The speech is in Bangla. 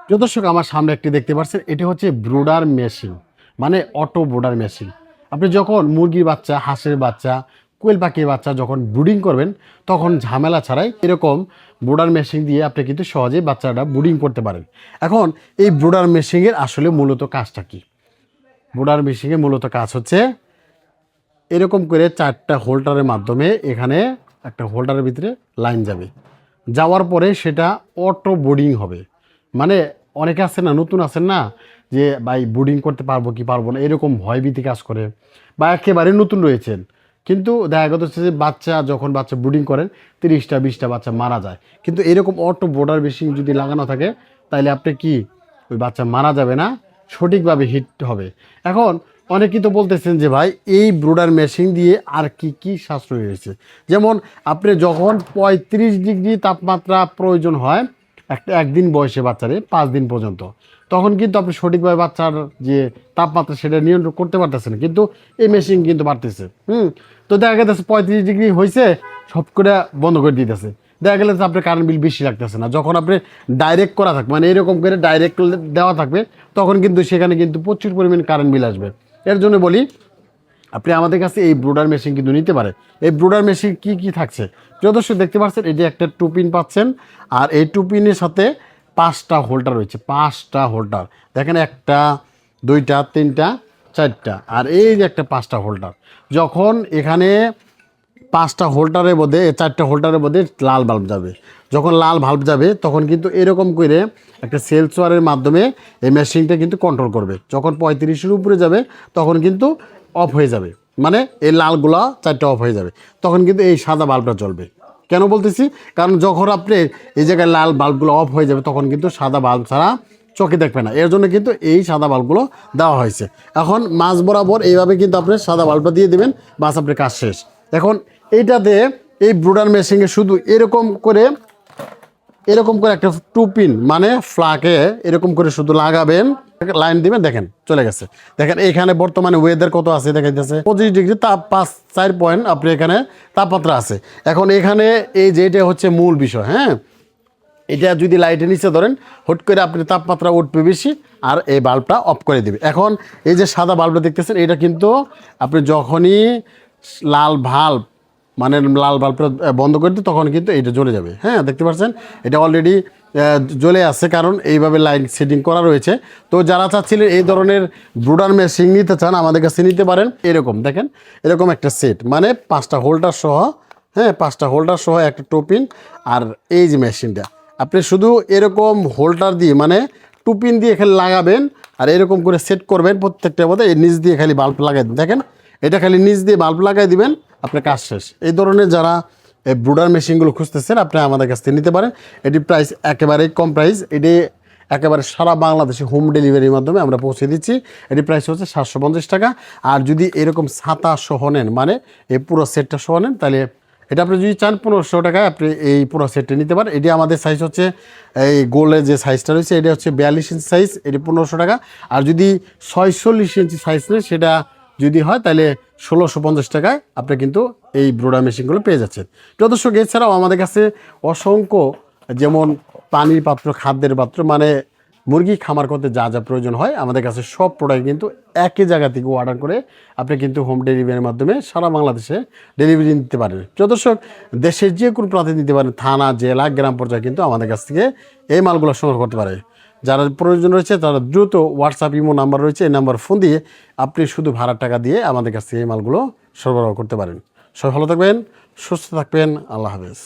প্রিয় দর্শক, আমার সামনে একটি দেখতে পাচ্ছেন, এটি হচ্ছে ব্রুডার মেশিন, মানে অটো ব্রুডার মেশিন। আপনি যখন মুরগির বাচ্চা, হাঁসের বাচ্চা, কোয়েল পাখির বাচ্চা যখন ব্রুডিং করবেন, তখন ঝামেলা ছাড়াই এরকম ব্রুডার মেশিন দিয়ে আপনি কিন্তু সহজেই বাচ্চাটা ব্রুডিং করতে পারেন। এখন এই ব্রুডার মেশিনের আসলে মূলত কাজটা কি? ব্রুডার মেশিনের মূলত কাজ হচ্ছে এরকম করে 4টা হোল্ডারের মাধ্যমে এখানে একটা হোল্ডারের ভিতরে লাইন যাবে, যাওয়ার পরে সেটা অটো বোর্ডিং হবে। মানে অনেকে আছেন না, নতুন আছেন না, যে ভাই বোর্ডিং করতে পারবো কি পারবো না, এরকম ভয়ভীতি কাজ করে, বা একেবারে নতুন রয়েছেন, কিন্তু দেখা গেছে যে বাচ্চা ব্রুডিং করেন 30টা 20টা বাচ্চা মারা যায়। কিন্তু এরকম অটো বোর্ডার মেশিন যদি লাগানো থাকে, তাহলে আপনি কি ওই বাচ্চা মারা যাবে না, সঠিকভাবে হিট হবে। এখন অনেকেই তো বলতেছেন যে ভাই এই ব্রুডার মেশিন দিয়ে আর কি কি সাশ্রয় হয়েছে। যেমন আপনি যখন 35 ডিগ্রি তাপমাত্রা প্রয়োজন হয় একদিন বয়সে বাচ্চারে 5 দিন পর্যন্ত, তখন কিন্তু আপনি সঠিকভাবে বাচ্চার যে তাপমাত্রা সেটা নিয়ন্ত্রণ করতে পারতেছেন, কিন্তু এই মেশিন কিন্তু পারতেছে। তো দেখা গেছে 35 ডিগ্রি হয়েছে, সব করে বন্ধ করে দিতেছে। দেখা গেলে যে আপনার কারেন্ট বিল বেশি লাগতেছে না। যখন আপনি ডাইরেক্ট করা থাকবে, মানে এরকম করে ডাইরেক্ট দেওয়া থাকবে, তখন কিন্তু সেখানে কিন্তু প্রচুর পরিমাণ কারেন্ট বিল আসবে। এর জন্য বলি, আপনি আমাদের কাছে এই ব্রুডার মেশিন কিন্তু নিতে পারে। এই ব্রুডার মেশিন কি কি থাকছে প্রিয় দর্শক, দেখতে পাচ্ছেন এই যে একটা টুপিন পাচ্ছেন, আর এই টুপিনের সাথে 5টা হোল্ডার রয়েছে। 5টা হোল্ডার দেখেন, 1টা 2টা 3টা 4টা, আর এই যে একটা 5টা হোল্ডার। যখন এখানে 5টা হোল্ডারের মধ্যে, 4টা হোল্ডারের মধ্যে লাল বাল্ব যাবে, যখন লাল বাল্ব যাবে তখন কিন্তু এরকম করে একটা সেন্সরের মাধ্যমে এই মেশিনটা কিন্তু কন্ট্রোল করবে। যখন 35-এর উপরে যাবে তখন কিন্তু অফ হয়ে যাবে, মানে এই লালগুলা 4টা অফ হয়ে যাবে, তখন কিন্তু এই সাদা বাল্বটা জ্বলবে। কেন বলতেছি? কারণ যখন আপনি এই জায়গায় লাল বাল্বগুলো অফ হয়ে যাবে, তখন কিন্তু সাদা বাল্ব ছাড়া চোখে দেখবে না। এর জন্য কিন্তু এই সাদা বাল্বগুলো দেওয়া হয়েছে। এখন মাঝ বরাবর এইভাবে কিন্তু আপনি সাদা বাল্বটা দিয়ে দেবেন, বাস আপনার কাজ শেষ। এখন এইটাতে এই ব্রুডার মেশিনে শুধু এরকম করে একটা টুপিন, মানে ফ্লাকে এরকম করে শুধু লাগাবেন, লাইন দিবেন, দেখেন চলে গেছে। দেখেন এখানে বর্তমানে ওয়েদার কত আছে দেখা যাচ্ছে, 25 ডিগ্রি তাপ 4 পয়েন্ট আপনি এখানে তাপমাত্রা আছে। এখন এখানে এই যে এটা হচ্ছে মূল বিষয়, হ্যাঁ, এটা যদি লাইটের নিচে ধরেন, হুট করে আপনি তাপমাত্রা উঠবে বেশি, আর এই বাল্বটা অফ করে দিবে। এখন এই যে সাদা বাল্বটা দেখতেছেন, এটা কিন্তু আপনি যখনই লাল ভাল্ব, মানে লাল বাল্বটা বন্ধ করে দিই, তখন কিন্তু এটা জ্বলে যাবে। হ্যাঁ, দেখতে পাচ্ছেন এটা অলরেডি জ্বলে আছে, কারণ এইভাবে লাইন সেটিং করা রয়েছে। তো যারা চাচ্ছিলেন এই ধরনের ব্রুডার মেশিন নিতে চান, আমাদের কাছে নিতে পারেন। এরকম দেখেন, এরকম একটা সেট, মানে 5টা হোল্ডার সহ, হ্যাঁ 5টা হোল্ডার সহ একটা টোপিন, আর এই যে মেশিনটা আপনি শুধু এরকম হোল্ডার দিয়ে, মানে টুপিন দিয়ে খালি লাগাবেন, আর এরকম করে সেট করবেন প্রত্যেকটার মধ্যে। এই নিচ দিয়ে খালি বাল্ব লাগাই দিন, দেখেন এটা খালি নিচ দিয়ে বাল্ব লাগাই দিবেন, আপনার কাজ শেষ। এই ধরনের যারা এই ব্রুডার মেশিনগুলো খুঁজতেছেন, আপনি আমাদের কাছ থেকে নিতে পারেন। এটি প্রাইস একেবারেই কম প্রাইস, এটি একেবারে সারা বাংলাদেশে হোম ডেলিভারির মাধ্যমে আমরা পৌঁছে দিচ্ছি। এটি প্রাইস হচ্ছে 750 টাকা। আর যদি এরকম ছাতা সহ নেন, মানে এই পুরো সেটটা সহ নেন, তাহলে এটা আপনি যদি চান 1500 টাকায় আপনি এই পুরো সেটটা নিতে পারেন। এটি আমাদের সাইজ হচ্ছে এই গোলের যে সাইজটা রয়েছে, এটা হচ্ছে 42 ইঞ্চি সাইজ, এটি 1500 টাকা। আর যদি 46 ইঞ্চি সাইজ নেই, সেটা যদি হয় তাহলে 1650 টাকায় আপনি কিন্তু এই ব্রুডার মেশিনগুলো পেয়ে যাচ্ছেন। প্রিয় দর্শক, এছাড়াও আমাদের কাছে অসংখ্য, যেমন পানির পাত্র, খাদ্যের পাত্র, মানে মুরগি খামার করতে যা যা প্রয়োজন হয়, আমাদের কাছে সব প্রোডাক্ট কিন্তু একই জায়গা থেকে অর্ডার করে আপনি কিন্তু হোম ডেলিভারির মাধ্যমে সারা বাংলাদেশে ডেলিভারি নিতে পারেন। প্রিয় দর্শক, দেশের যে কোনো প্রান্তে নিতে পারেন, থানা, জেলা, গ্রাম পর্যায়ে কিন্তু আমাদের কাছ থেকে এই মালগুলো সংগ্রহ করতে পারে। যারা প্রয়োজন রয়েছে তারা দ্রুত হোয়াটসঅ্যাপ, ইমো নাম্বার রয়েছে, এই নাম্বার ফোন দিয়ে আপনি শুধু ভাড়ার টাকা দিয়ে আমাদের কাছ থেকে এই মালগুলো সরবরাহ করতে পারেন। সবাই ভালো থাকবেন, সুস্থ থাকবেন, আল্লাহ হাফেজ।